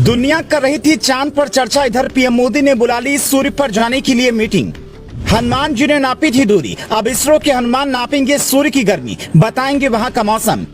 दुनिया कर रही थी चांद पर चर्चा, इधर पीएम मोदी ने बुला ली सूर्य पर जाने के लिए मीटिंग। हनुमान जी ने नापी थी दूरी, अब इसरो के हनुमान नापेंगे सूर्य की गर्मी, बताएंगे वहां का मौसम।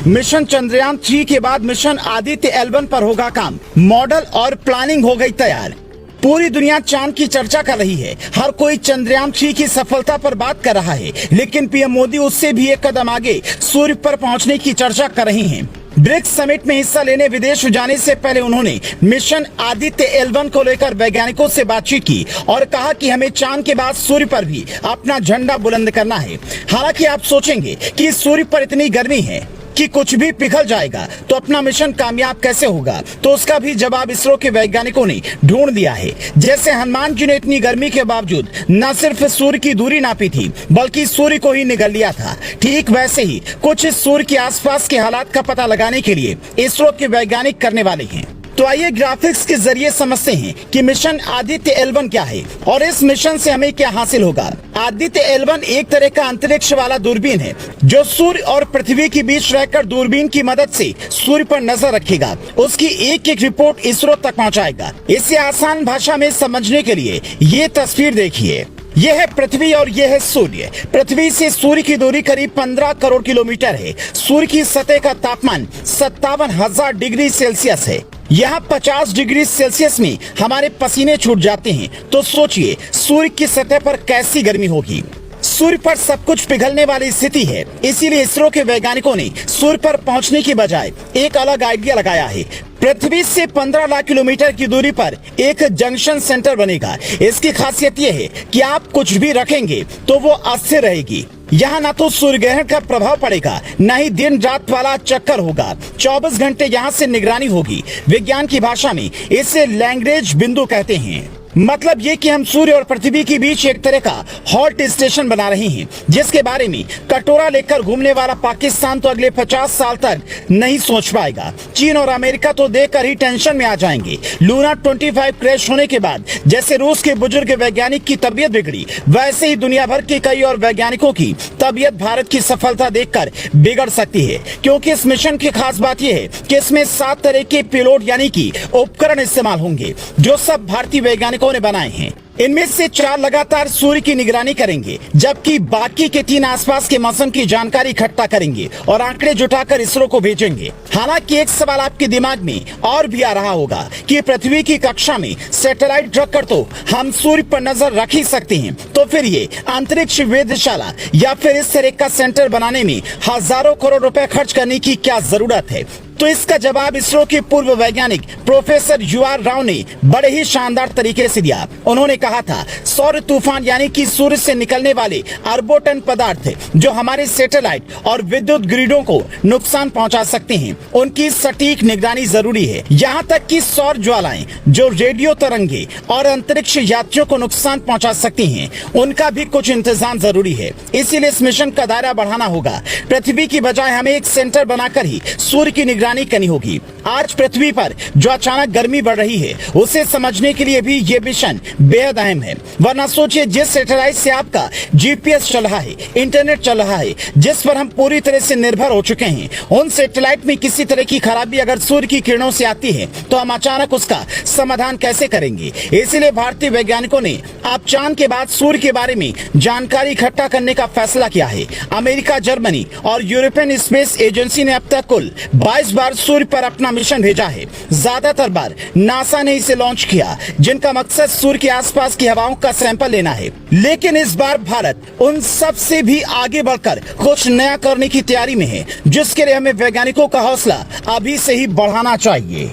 मिशन चंद्रयान 3 के बाद मिशन आदित्य L1 पर होगा काम, मॉडल और प्लानिंग हो गई तैयार। पूरी दुनिया चांद की चर्चा कर रही है, हर कोई चंद्रयान 3 की सफलता पर बात कर रहा है, लेकिन पीएम मोदी उससे भी एक कदम आगे सूर्य पर पहुंचने की चर्चा कर रही हैं। ब्रिक्स समिट में हिस्सा लेने विदेश जाने से पहले उन्होंने मिशन आदित्य L1 को लेकर वैज्ञानिकों से बातचीत की और कहा कि हमें चांद के बाद सूर्य पर भी अपना झंडा बुलंद करना है। हालांकि आप सोचेंगे कि सूर्य पर इतनी गर्मी है कि कुछ भी पिघल जाएगा तो अपना मिशन कामयाब कैसे होगा, तो उसका भी जवाब इसरो के वैज्ञानिकों ने ढूंढ दिया है। जैसे हनुमान जी ने इतनी गर्मी के बावजूद न सिर्फ सूर्य की दूरी नापी थी बल्कि सूर्य को ही निगल लिया था, ठीक वैसे ही कुछ सूर्य के आसपास के हालात का पता लगाने के लिए इसरो के वैज्ञानिक करने वाले हैं। तो आइए ग्राफिक्स के जरिए समझते हैं कि मिशन आदित्य L1 क्या है और इस मिशन से हमें क्या हासिल होगा। आदित्य L1 एक तरह का अंतरिक्ष वाला दूरबीन है जो सूर्य और पृथ्वी के बीच रहकर दूरबीन की मदद से सूर्य पर नजर रखेगा, उसकी एक एक रिपोर्ट इसरो तक पहुंचाएगा। इसे आसान भाषा में समझने के लिए ये तस्वीर देखिए। यह है पृथ्वी और यह है सूर्य। पृथ्वी से सूर्य की दूरी करीब 15 करोड़ किलोमीटर है। सूर्य की सतह का तापमान 57,000 डिग्री सेल्सियस है। यहाँ 50 डिग्री सेल्सियस में हमारे पसीने छूट जाते हैं, तो सोचिए सूर्य की सतह पर कैसी गर्मी होगी। सूर्य पर सब कुछ पिघलने वाली स्थिति है, इसीलिए इसरो के वैज्ञानिकों ने सूर्य पर पहुंचने की बजाय एक अलग आइडिया लगाया है। पृथ्वी से 15 लाख किलोमीटर की दूरी पर एक जंक्शन सेंटर बनेगा। इसकी खासियत यह है कि आप कुछ भी रखेंगे तो वो अस्थिर रहेगी। यहाँ ना तो सूर्य ग्रहण का प्रभाव पड़ेगा, न ही दिन रात वाला चक्कर होगा। 24 घंटे यहाँ से निगरानी होगी। विज्ञान की भाषा में इसे लैग्रेंज बिंदु कहते हैं। मतलब ये कि हम सूर्य और पृथ्वी के बीच एक तरह का हॉल्ट स्टेशन बना रहे हैं, जिसके बारे में कटोरा लेकर घूमने वाला पाकिस्तान तो अगले 50 साल तक नहीं सोच पाएगा। चीन और अमेरिका तो देखकर ही टेंशन में आ जाएंगे। लूना 25 क्रैश होने के बाद जैसे रूस के बुजुर्ग वैज्ञानिक की तबीयत बिगड़ी, वैसे ही दुनिया भर के कई और वैज्ञानिकों की तबीयत भारत की सफलता देखकर बिगड़ सकती है, क्योंकि इस मिशन की खास बात यह है कि इसमें 7 तरह के पेलोड यानी कि उपकरण इस्तेमाल होंगे, जो सब भारतीय वैज्ञानिकों ने बनाए हैं। इनमें से 4 लगातार सूर्य की निगरानी करेंगे, जबकि बाकी के 3 आसपास के मौसम की जानकारी इकट्ठा करेंगे और आंकड़े जुटाकर इसरो को भेजेंगे। हालांकि एक सवाल आपके दिमाग में और भी आ रहा होगा कि पृथ्वी की कक्षा में सैटेलाइट रखकर तो हम सूर्य पर नजर रख ही सकते हैं, तो फिर ये अंतरिक्ष वेधशाला या फिर इस तरह का सेंटर बनाने में हजारों करोड़ रुपए खर्च करने की क्या जरूरत है। तो इसका जवाब इसरो के पूर्व वैज्ञानिक प्रोफेसर UR राव ने बड़े ही शानदार तरीके से दिया। उन्होंने कहा था, सौर तूफान यानी कि सूर्य से निकलने वाले अरबों टन पदार्थ जो हमारे सैटेलाइट और विद्युत ग्रिडों को नुकसान पहुंचा सकते हैं, उनकी सटीक निगरानी जरूरी है। यहाँ तक कि सौर ज्वालाएं जो रेडियो तरंगे और अंतरिक्ष यात्रियों को नुकसान पहुंचा सकती हैं, उनका भी कुछ इंतजाम जरूरी है। इसीलिए इस मिशन का दायरा बढ़ाना होगा। पृथ्वी की बजाय हमें एक सेंटर बनाकर ही सूर्य की निगरानी करनी होगी। आज पृथ्वी पर जो अचानक गर्मी बढ़ रही है, उसे समझने के लिए भी ये मिशन बेहद अहम है। वरना सोचिए, जिस सैटेलाइट से आपका GPS चल रहा है, इंटरनेट चल रहा है, जिस पर हम पूरी तरह से निर्भर हो चुके हैं, उन सैटेलाइट में किसी तरह की खराबी अगर सूर्य की किरणों से आती है तो हम अचानक उसका समाधान कैसे करेंगे। इसीलिए भारतीय वैज्ञानिकों ने अब चांद के बाद सूर्य के बारे में जानकारी इकट्ठा करने का फैसला किया है। अमेरिका, जर्मनी और यूरोपियन स्पेस एजेंसी ने अब तक कुल 22 बार सूर्य पर अपना मिशन भेजा है। ज्यादातर बार नासा ने इसे लॉन्च किया, जिनका मकसद सूर्य के आसपास की हवाओं का सैंपल लेना है। लेकिन इस बार भारत उन सब से भी आगे बढ़कर कुछ नया करने की तैयारी में है, जिसके लिए हमें वैज्ञानिकों का हौसला अभी से ही बढ़ाना चाहिए।